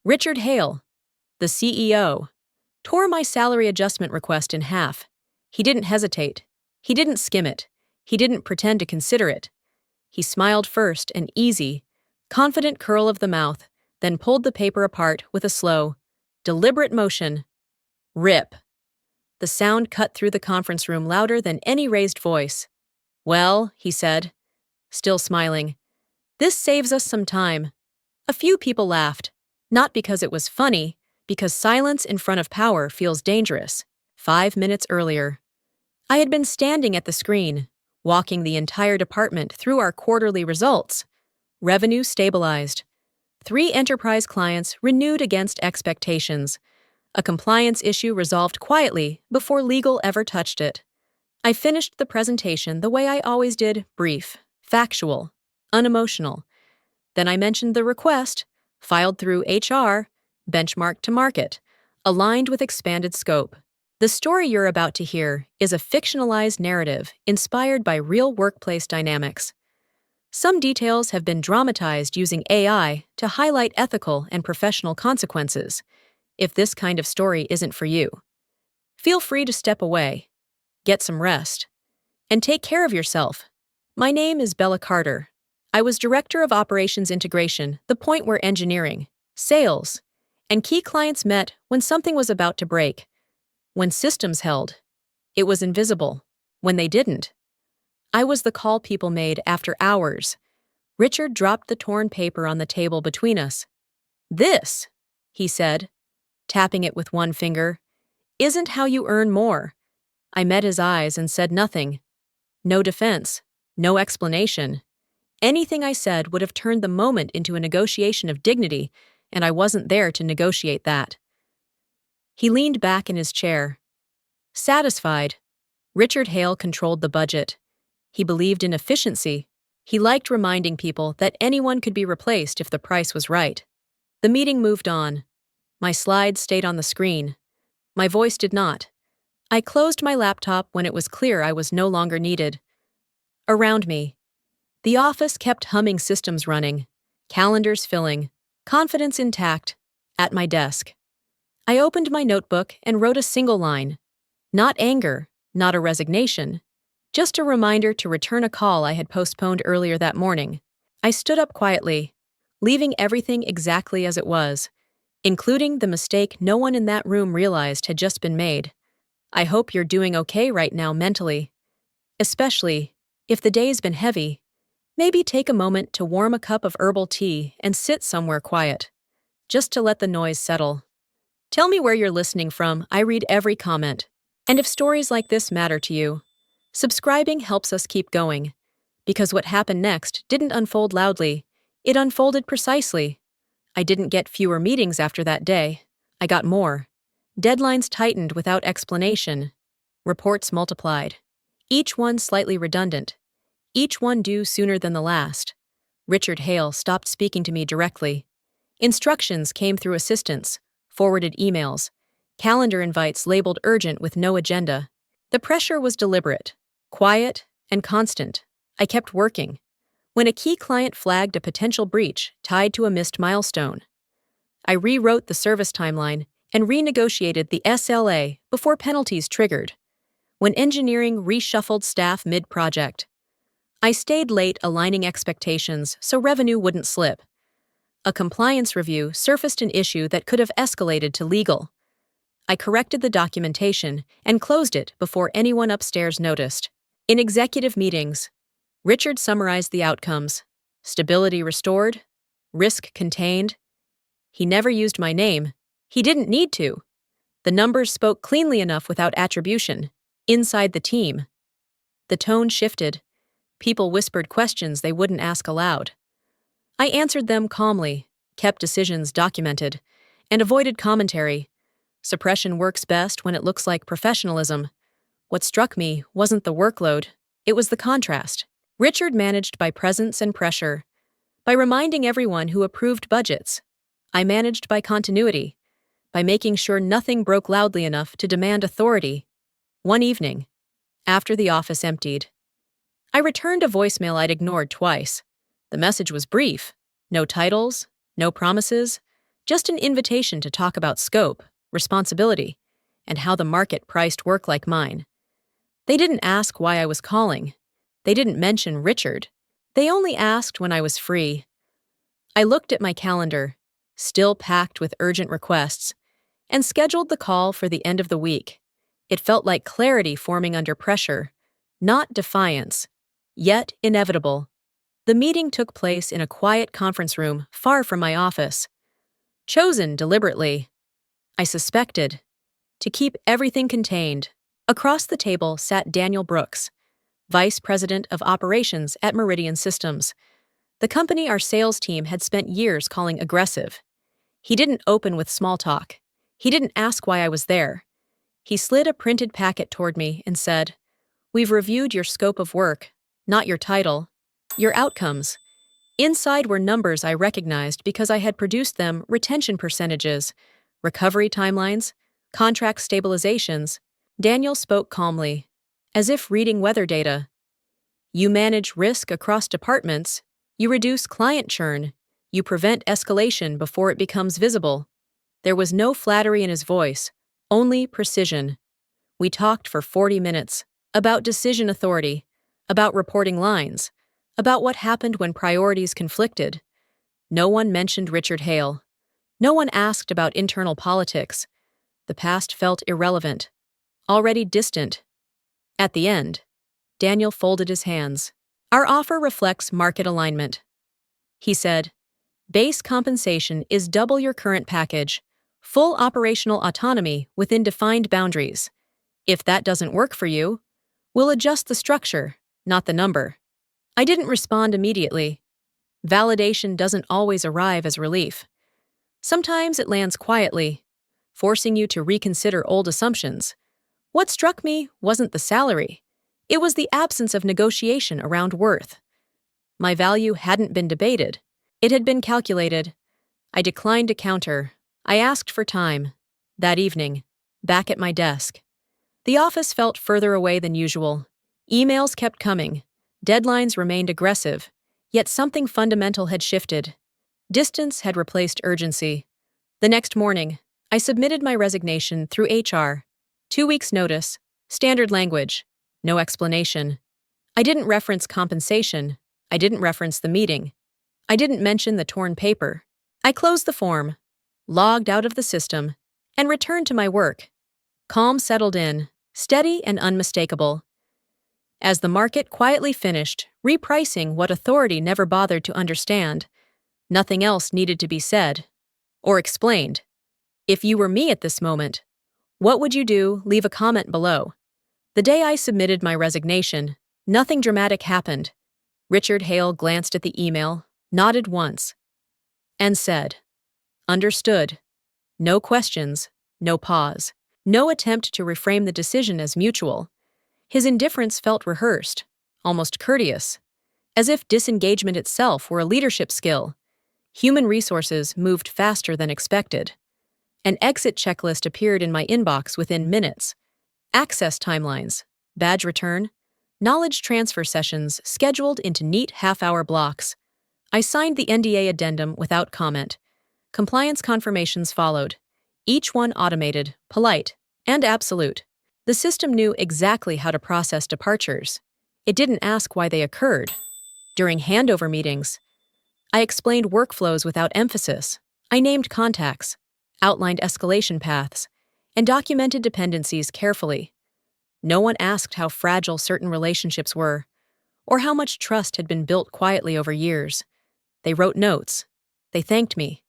Richard Hale, the CEO, tore my salary adjustment request in half. He didn't hesitate. He didn't skim it. He didn't pretend to consider it. He smiled first, an easy, confident curl of the mouth, then pulled the paper apart with a slow, deliberate motion. Rip. The sound cut through the conference room louder than any raised voice. "Well," he said, still smiling, "this saves us some time." A few people laughed, not because it was funny, because silence in front of power feels dangerous. 5 minutes earlier, I had been standing at the screen, walking the entire department through our quarterly results. Revenue stabilized. 3 enterprise clients renewed against expectations. A compliance issue resolved quietly before legal ever touched it. I finished the presentation the way I always did, brief, factual, unemotional. Then I mentioned the request, filed through HR, benchmarked to market, aligned with expanded scope. The story you're about to hear is a fictionalized narrative inspired by real workplace dynamics. Some details have been dramatized using AI to highlight ethical and professional consequences. If this kind of story isn't for you, feel free to step away, get some rest, and take care of yourself. My name is Bella Carter. I was Director of Operations Integration, the point where engineering, sales, and key clients met when something was about to break. When systems held, it was invisible. When they didn't, I was the call people made after hours. Richard dropped the torn paper on the table between us. "This," he said, tapping it with one finger, "isn't how you earn more." I met his eyes and said nothing. No defense, no explanation. Anything I said would have turned the moment into a negotiation of dignity, and I wasn't there to negotiate that. He leaned back in his chair. Satisfied, Richard Hale controlled the budget. He believed in efficiency. He liked reminding people that anyone could be replaced if the price was right. The meeting moved on. My slides stayed on the screen. My voice did not. I closed my laptop when it was clear I was no longer needed. Around me, the office kept humming, systems running, calendars filling, confidence intact. At my desk, I opened my notebook and wrote a single line. Not anger, not a resignation, just a reminder to return a call I had postponed earlier that morning. I stood up quietly, leaving everything exactly as it was, including the mistake no one in that room realized had just been made. I hope you're doing okay right now mentally. Especially if the day's been heavy, maybe take a moment to warm a cup of herbal tea and sit somewhere quiet, just to let the noise settle. Tell me where you're listening from. I read every comment. And if stories like this matter to you, subscribing helps us keep going. Because what happened next didn't unfold loudly, it unfolded precisely. I didn't get fewer meetings after that day. I got more. Deadlines tightened without explanation. Reports multiplied. Each one slightly redundant. Each one due sooner than the last. Richard Hale stopped speaking to me directly. Instructions came through assistants, forwarded emails, calendar invites labeled urgent with no agenda. The pressure was deliberate, quiet, and constant. I kept working. When a key client flagged a potential breach tied to a missed milestone, I rewrote the service timeline and renegotiated the SLA before penalties triggered. When engineering reshuffled staff mid-project, I stayed late aligning expectations so revenue wouldn't slip. A compliance review surfaced an issue that could have escalated to legal. I corrected the documentation and closed it before anyone upstairs noticed. In executive meetings, Richard summarized the outcomes. Stability restored, risk contained. He never used my name. He didn't need to. The numbers spoke cleanly enough without attribution. Inside the team, the tone shifted. People whispered questions they wouldn't ask aloud. I answered them calmly, kept decisions documented, and avoided commentary. Suppression works best when it looks like professionalism. What struck me wasn't the workload, it was the contrast. Richard managed by presence and pressure, by reminding everyone who approved budgets. I managed by continuity, by making sure nothing broke loudly enough to demand authority. One evening, after the office emptied, I returned a voicemail I'd ignored twice. The message was brief. No titles, no promises, Just an invitation to talk about scope, responsibility, and how the market priced work like mine. They didn't ask why I was calling. They didn't mention Richard. They only asked when I was free. I looked at my calendar, still packed with urgent requests, and scheduled the call for the end of the week. It felt like clarity forming under pressure, not defiance, yet inevitable. The meeting took place in a quiet conference room far from my office. Chosen deliberately, I suspected, to keep everything contained. Across the table sat Daniel Brooks, Vice President of Operations at Meridian Systems, the company our sales team had spent years calling aggressive. He didn't open with small talk. He didn't ask why I was there. He slid a printed packet toward me and said, "We've reviewed your scope of work, not your title, your outcomes." Inside were numbers I recognized because I had produced them: retention percentages, recovery timelines, contract stabilizations. Daniel spoke calmly, as if reading weather data. "You manage risk across departments, you reduce client churn, you prevent escalation before it becomes visible." There was no flattery in his voice, only precision. We talked for 40 minutes, about decision authority, about reporting lines, about what happened when priorities conflicted. No one mentioned Richard Hale. No one asked about internal politics. The past felt irrelevant, already distant. At the end, Daniel folded his hands. "Our offer reflects market alignment," he said. "Base compensation is double your current package, full operational autonomy within defined boundaries. If that doesn't work for you, we'll adjust the structure, not the number." I didn't respond immediately. Validation doesn't always arrive as relief. Sometimes it lands quietly, forcing you to reconsider old assumptions. What struck me wasn't the salary. It was the absence of negotiation around worth. My value hadn't been debated. It had been calculated. I declined to counter. I asked for time. That evening, back at my desk. The office felt further away than usual. Emails kept coming. Deadlines remained aggressive. Yet something fundamental had shifted. Distance had replaced urgency. The next morning, I submitted my resignation through HR. 2 weeks' notice, standard language, no explanation. I didn't reference compensation. I didn't reference the meeting. I didn't mention the torn paper. I closed the form, logged out of the system, and returned to my work. Calm settled in, steady and unmistakable. As the market quietly finished, repricing what authority never bothered to understand, nothing else needed to be said or explained. If you were me at this moment, what would you do? Leave a comment below. The day I submitted my resignation, nothing dramatic happened. Richard Hale glanced at the email, nodded once, and said, "Understood." No questions, no pause, no attempt to reframe the decision as mutual. His indifference felt rehearsed, almost courteous, as if disengagement itself were a leadership skill. Human resources moved faster than expected. An exit checklist appeared in my inbox within minutes. Access timelines, badge return, knowledge transfer sessions scheduled into neat half-hour blocks. I signed the NDA addendum without comment. Compliance confirmations followed, each one automated, polite, and absolute. The system knew exactly how to process departures. It didn't ask why they occurred. During handover meetings, I explained workflows without emphasis. I named contacts, outlined escalation paths, and documented dependencies carefully. No one asked how fragile certain relationships were, or how much trust had been built quietly over years. They wrote notes. They thanked me.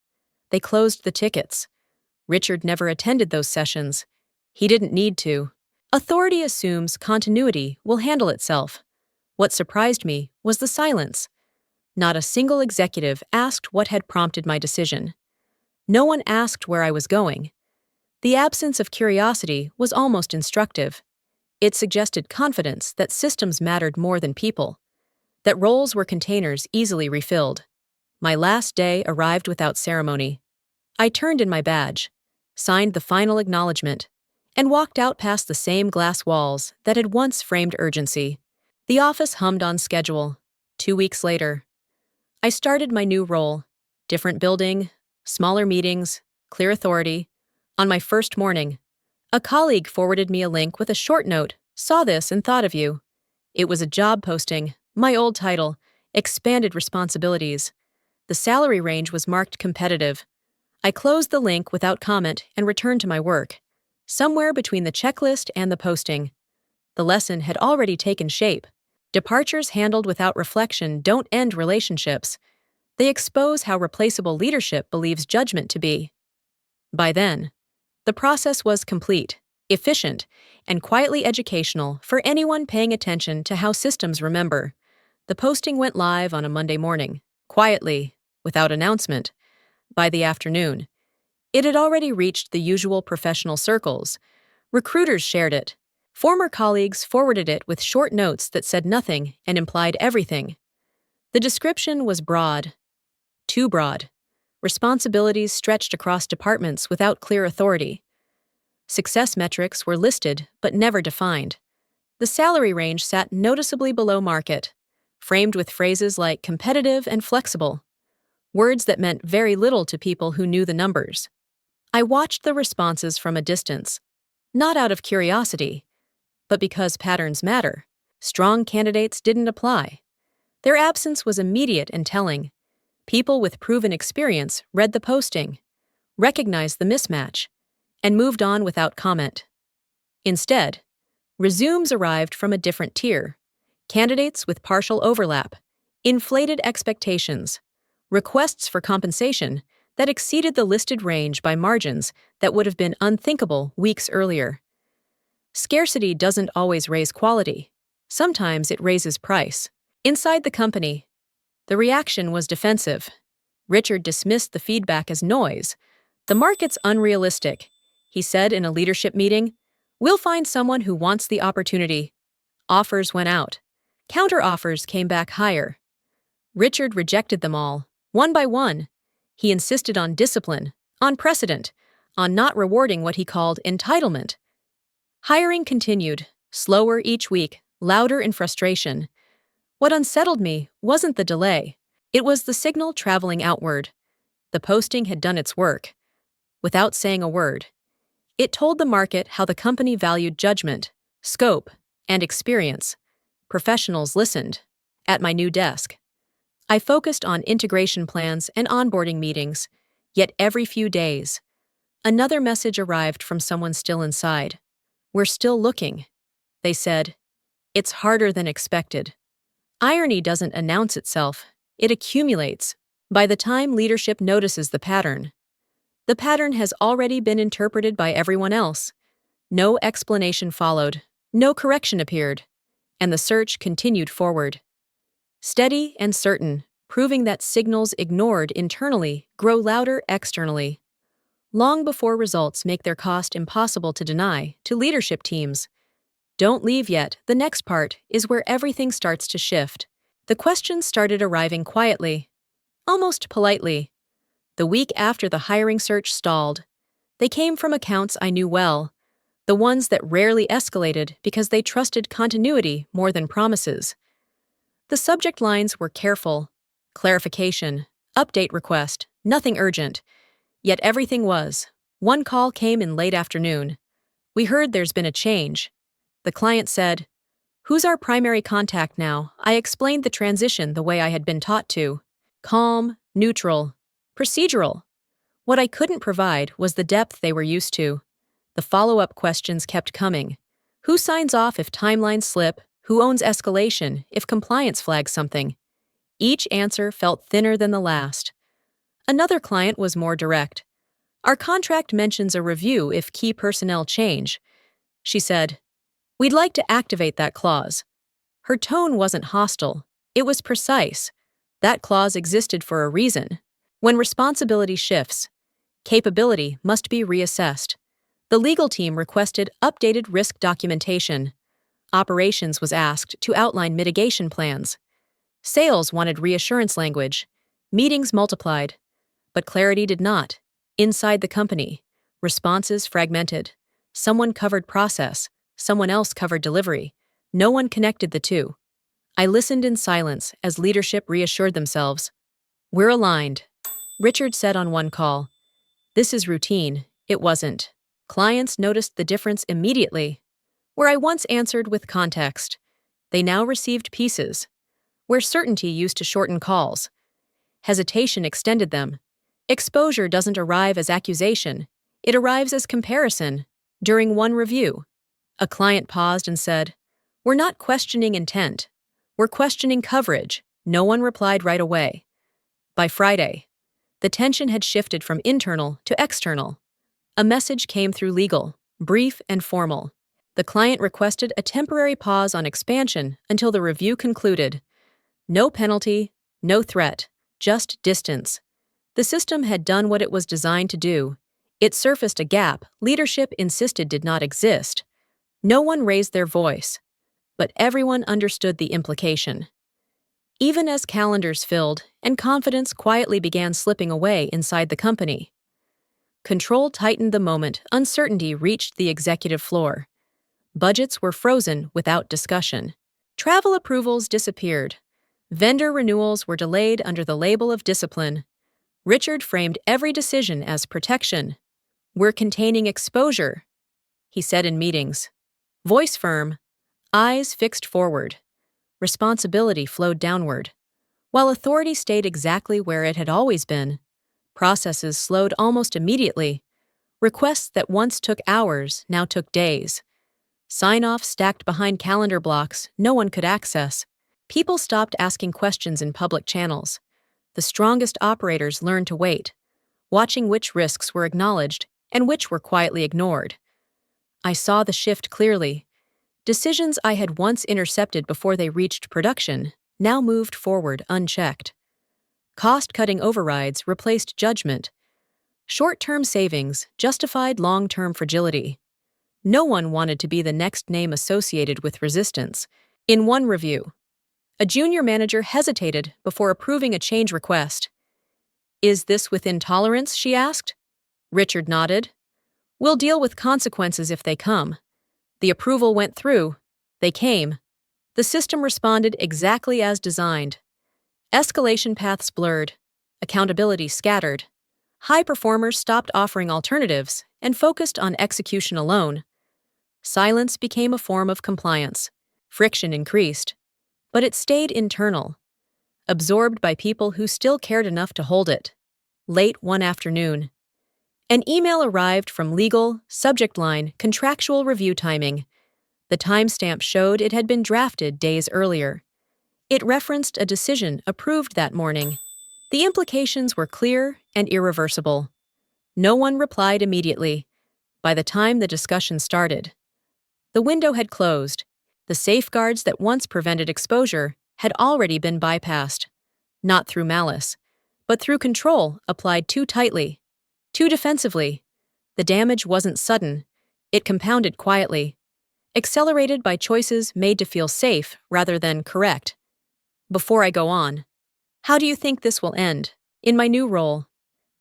They closed the tickets. Richard never attended those sessions. He didn't need to. Authority assumes continuity will handle itself. What surprised me was the silence. Not a single executive asked what had prompted my decision. No one asked where I was going. The absence of curiosity was almost instructive. It suggested confidence that systems mattered more than people, that roles were containers easily refilled. My last day arrived without ceremony. I turned in my badge, signed the final acknowledgement, and walked out past the same glass walls that had once framed urgency. The office hummed on schedule. 2 weeks later, I started my new role. Different building, smaller meetings, clear authority. On my first morning, a colleague forwarded me a link with a short note, "Saw this and thought of you." It was a job posting, my old title, expanded responsibilities. The salary range was marked competitive. I closed the link without comment and returned to my work. Somewhere between the checklist and the posting, the lesson had already taken shape. Departures handled without reflection don't end relationships. They expose how replaceable leadership believes judgment to be. By then, the process was complete, efficient, and quietly educational for anyone paying attention to how systems remember. The posting went live on a Monday morning, quietly, without announcement. By the afternoon, it had already reached the usual professional circles. Recruiters shared it. Former colleagues forwarded it with short notes that said nothing and implied everything. The description was broad. Too broad. Responsibilities stretched across departments without clear authority. Success metrics were listed but never defined. The salary range sat noticeably below market, framed with phrases like competitive and flexible, words that meant very little to people who knew the numbers. I watched the responses from a distance, not out of curiosity, but because patterns matter. Strong candidates didn't apply. Their absence was immediate and telling. People with proven experience read the posting, recognized the mismatch, and moved on without comment. Instead, resumes arrived from a different tier. Candidates with partial overlap, inflated expectations, requests for compensation that exceeded the listed range by margins that would have been unthinkable weeks earlier. Scarcity doesn't always raise quality. Sometimes it raises price. Inside the company, the reaction was defensive. Richard dismissed the feedback as noise. "The market's unrealistic," he said in a leadership meeting. "We'll find someone who wants the opportunity." Offers went out. Counter-offers came back higher. Richard rejected them all, one by one. He insisted on discipline, on precedent, on not rewarding what he called entitlement. Hiring continued, slower each week, louder in frustration. What unsettled me wasn't the delay. It was the signal traveling outward. The posting had done its work. Without saying a word, it told the market how the company valued judgment, scope, and experience. Professionals listened. At my new desk, I focused on integration plans and onboarding meetings, yet every few days, another message arrived from someone still inside. "We're still looking," they said. "It's harder than expected." Irony doesn't announce itself, it accumulates. By the time leadership notices the pattern has already been interpreted by everyone else. No explanation followed, no correction appeared, and the search continued forward. Steady and certain, proving that signals ignored internally grow louder externally. Long before results make their cost impossible to deny to leadership teams. Don't leave yet, the next part is where everything starts to shift. The questions started arriving quietly, almost politely. The week after the hiring search stalled, they came from accounts I knew well, the ones that rarely escalated because they trusted continuity more than promises. The subject lines were careful: clarification, update request, nothing urgent. Yet everything was. One call came in late afternoon. "We heard there's been a change." The client said, "Who's our primary contact now?" I explained the transition the way I had been taught to. Calm, neutral, procedural. What I couldn't provide was the depth they were used to. The follow-up questions kept coming. Who signs off if timelines slip? Who owns escalation if compliance flags something? Each answer felt thinner than the last. Another client was more direct. "Our contract mentions a review if key personnel change," she said. "We'd like to activate that clause." Her tone wasn't hostile. It was precise. That clause existed for a reason. When responsibility shifts, capability must be reassessed. The legal team requested updated risk documentation. Operations was asked to outline mitigation plans. Sales wanted reassurance language. Meetings multiplied. But clarity did not. Inside the company, responses fragmented. Someone covered process, someone else covered delivery. No one connected the two. I listened in silence as leadership reassured themselves. "We're aligned. Richard said on one call. This is routine. It wasn't. Clients noticed the difference immediately. Where I once answered with context, they now received pieces. Where certainty used to shorten calls, hesitation extended them. Exposure doesn't arrive as accusation, it arrives as comparison. During one review, a client paused and said, "We're not questioning intent. We're questioning coverage." No one replied right away. By Friday, the tension had shifted from internal to external. A message came through legal, brief and formal. The client requested a temporary pause on expansion until the review concluded. No penalty, no threat, just distance. The system had done what it was designed to do. It surfaced a gap leadership insisted did not exist. No one raised their voice, but everyone understood the implication. Even as calendars filled and confidence quietly began slipping away inside the company, control tightened the moment uncertainty reached the executive floor. Budgets were frozen without discussion. Travel approvals disappeared. Vendor renewals were delayed under the label of discipline. Richard framed every decision as protection. "We're containing exposure," he said in meetings. Voice firm, eyes fixed forward. Responsibility flowed downward. While authority stayed exactly where it had always been, processes slowed almost immediately. Requests that once took hours now took days. Sign-offs stacked behind calendar blocks no one could access. People stopped asking questions in public channels. The strongest operators learned to wait, watching which risks were acknowledged and which were quietly ignored. I saw the shift clearly. Decisions I had once intercepted before they reached production now moved forward unchecked. Cost-cutting overrides replaced judgment. Short-term savings justified long-term fragility. No one wanted to be the next name associated with resistance. In one review, a junior manager hesitated before approving a change request. "Is this within tolerance?" she asked. Richard nodded. "We'll deal with consequences if they come." The approval went through. They came. The system responded exactly as designed. Escalation paths blurred. Accountability scattered. High performers stopped offering alternatives and focused on execution alone. Silence became a form of compliance. Friction increased. But it stayed internal, absorbed by people who still cared enough to hold it. Late one afternoon, an email arrived from legal, subject line, contractual review timing. The timestamp showed it had been drafted days earlier. It referenced a decision approved that morning. The implications were clear and irreversible. No one replied immediately. By the time the discussion started, the window had closed. The safeguards that once prevented exposure had already been bypassed. Not through malice, but through control applied too tightly, too defensively. The damage wasn't sudden. It compounded quietly, accelerated by choices made to feel safe rather than correct. Before I go on, how do you think this will end? In my new role,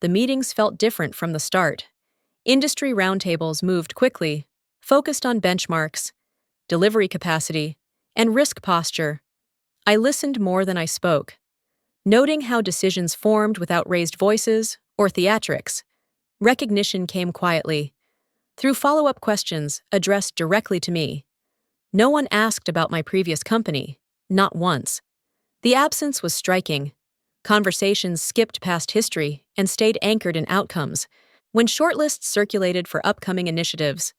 the meetings felt different from the start. Industry roundtables moved quickly, focused on benchmarks, delivery capacity, and risk posture. I listened more than I spoke, noting how decisions formed without raised voices or theatrics. Recognition came quietly, through follow-up questions addressed directly to me. No one asked about my previous company, not once. The absence was striking. Conversations skipped past history and stayed anchored in outcomes. When shortlists circulated for upcoming initiatives,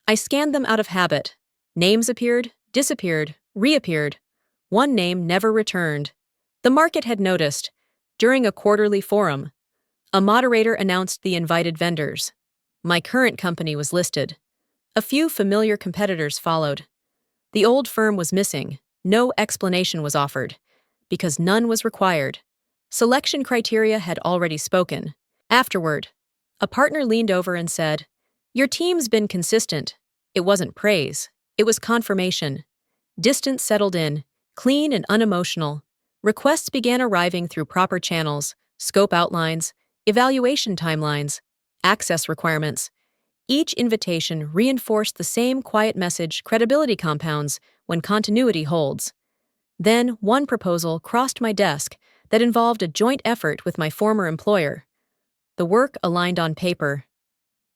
I scanned them out of habit. Names appeared, disappeared, reappeared. One name never returned. The market had noticed. During a quarterly forum, a moderator announced the invited vendors. My current company was listed. A few familiar competitors followed. The old firm was missing. No explanation was offered, because none was required. Selection criteria had already spoken. Afterward, a partner leaned over and said, "Your team's been consistent." It wasn't praise. It was confirmation. Distance settled in, clean and unemotional. Requests began arriving through proper channels, scope outlines, evaluation timelines, access requirements. Each invitation reinforced the same quiet message: credibility compounds when continuity holds. Then one proposal crossed my desk, that involved a joint effort with my former employer. The work aligned on paper.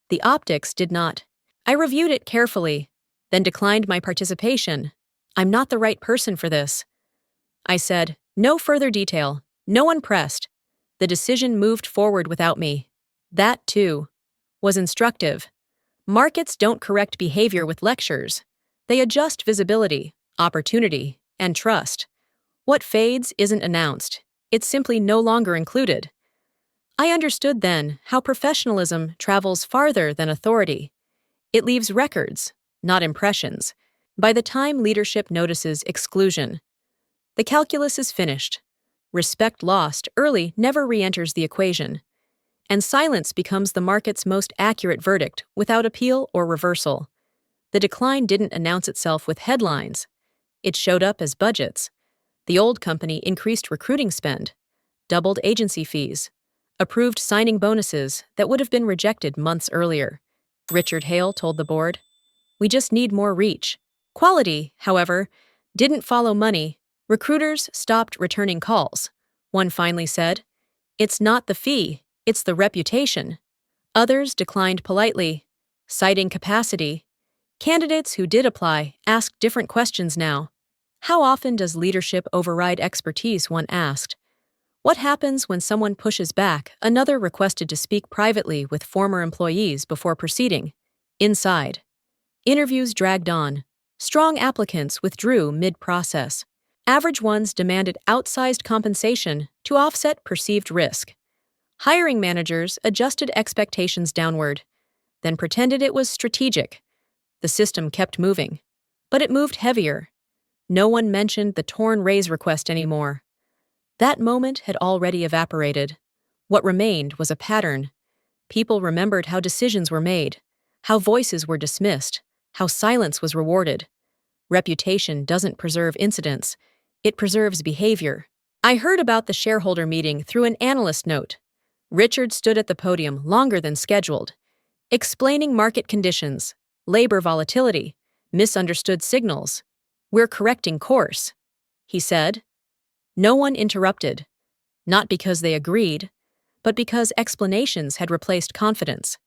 The optics did not. I reviewed it carefully, then declined my participation. I'm not the right person for this. I said, no further detail. No one pressed. The decision moved forward without me. That, too, was instructive. Markets don't correct behavior with lectures. They adjust visibility, opportunity, and trust. What fades isn't announced. It's simply no longer included. I understood then how professionalism travels farther than authority. It leaves records, not impressions. By the time leadership notices exclusion, the calculus is finished. Respect lost early never re-enters the equation, and silence becomes the market's most accurate verdict without appeal or reversal. The decline didn't announce itself with headlines. It showed up as budgets. The old company increased recruiting spend, doubled agency fees, approved signing bonuses that would have been rejected months earlier. Richard Hale told the board, "We just need more reach." Quality, however, didn't follow money. Recruiters stopped returning calls. One finally said, "It's not the fee, it's the reputation." Others declined politely, citing capacity. Candidates who did apply asked different questions now. How often does leadership override expertise, one asked. What happens when someone pushes back? Another requested to speak privately with former employees before proceeding. Inside. Interviews dragged on. Strong applicants withdrew mid-process. Average ones demanded outsized compensation to offset perceived risk. Hiring managers adjusted expectations downward, then pretended it was strategic. The system kept moving, but it moved heavier. No one mentioned the torn raise request anymore. That moment had already evaporated. What remained was a pattern. People remembered how decisions were made, how voices were dismissed, how silence was rewarded. Reputation doesn't preserve incidents, it preserves behavior. I heard about the shareholder meeting through an analyst note. Richard stood at the podium longer than scheduled, explaining market conditions, labor volatility, misunderstood signals. "We're correcting course," he said. No one interrupted, not because they agreed, but because explanations had replaced confidence.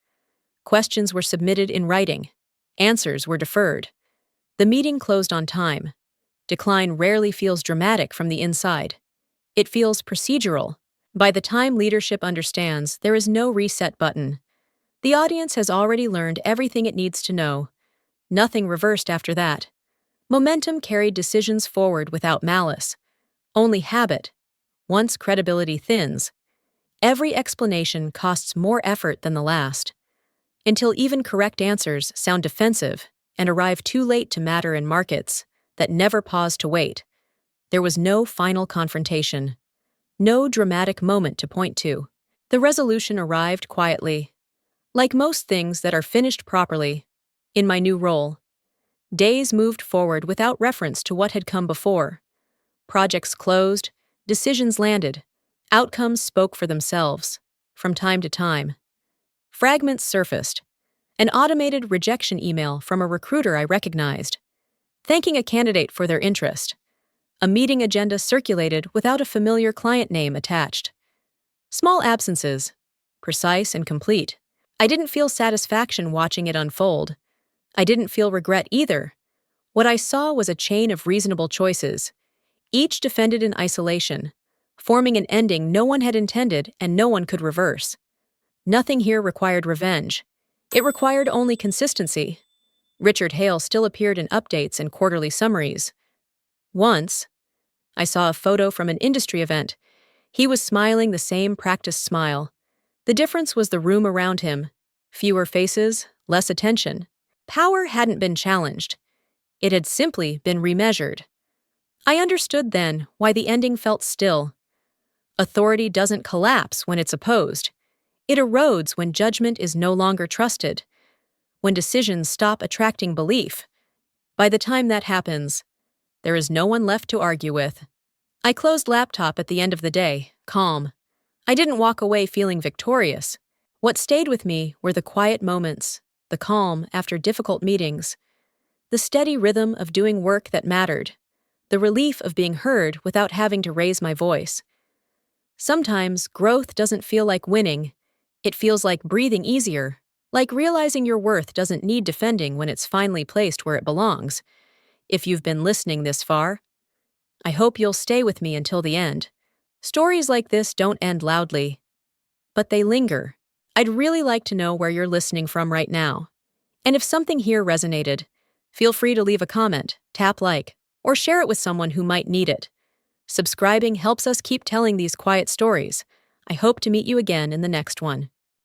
Questions were submitted in writing. Answers were deferred. The meeting closed on time. Decline rarely feels dramatic from the inside. It feels procedural. By the time leadership understands, there is no reset button. The audience has already learned everything it needs to know. Nothing reversed after that. Momentum carried decisions forward without malice. Only habit. Once credibility thins, every explanation costs more effort than the last, until even correct answers sound defensive and arrive too late to matter in markets that never pause to wait. There was no final confrontation, no dramatic moment to point to. The resolution arrived quietly, like most things that are finished properly. In my new role, days moved forward without reference to what had come before. Projects closed, decisions landed, outcomes spoke for themselves. From time to time, fragments surfaced. An automated rejection email from a recruiter I recognized, thanking a candidate for their interest. A meeting agenda circulated without a familiar client name attached. Small absences, precise and complete. I didn't feel satisfaction watching it unfold. I didn't feel regret either. What I saw was a chain of reasonable choices, each defended in isolation, forming an ending no one had intended and no one could reverse. Nothing here required revenge. It required only consistency. Richard Hale still appeared in updates and quarterly summaries. Once, I saw a photo from an industry event. He was smiling the same practiced smile. The difference was the room around him. Fewer faces, less attention. Power hadn't been challenged. It had simply been remeasured. I understood then why the ending felt still. Authority doesn't collapse when it's opposed. It erodes when judgment is no longer trusted, when decisions stop attracting belief. By the time that happens, there is no one left to argue with. I closed laptop at the end of the day, calm. I didn't walk away feeling victorious. What stayed with me were the quiet moments, the calm after difficult meetings, the steady rhythm of doing work that mattered, the relief of being heard without having to raise my voice. Sometimes growth doesn't feel like winning, it feels like breathing easier, like realizing your worth doesn't need defending when it's finally placed where it belongs. If you've been listening this far, I hope you'll stay with me until the end. Stories like this don't end loudly, but they linger. I'd really like to know where you're listening from right now. And if something here resonated, feel free to leave a comment, tap like, or share it with someone who might need it. Subscribing helps us keep telling these quiet stories. I hope to meet you again in the next one.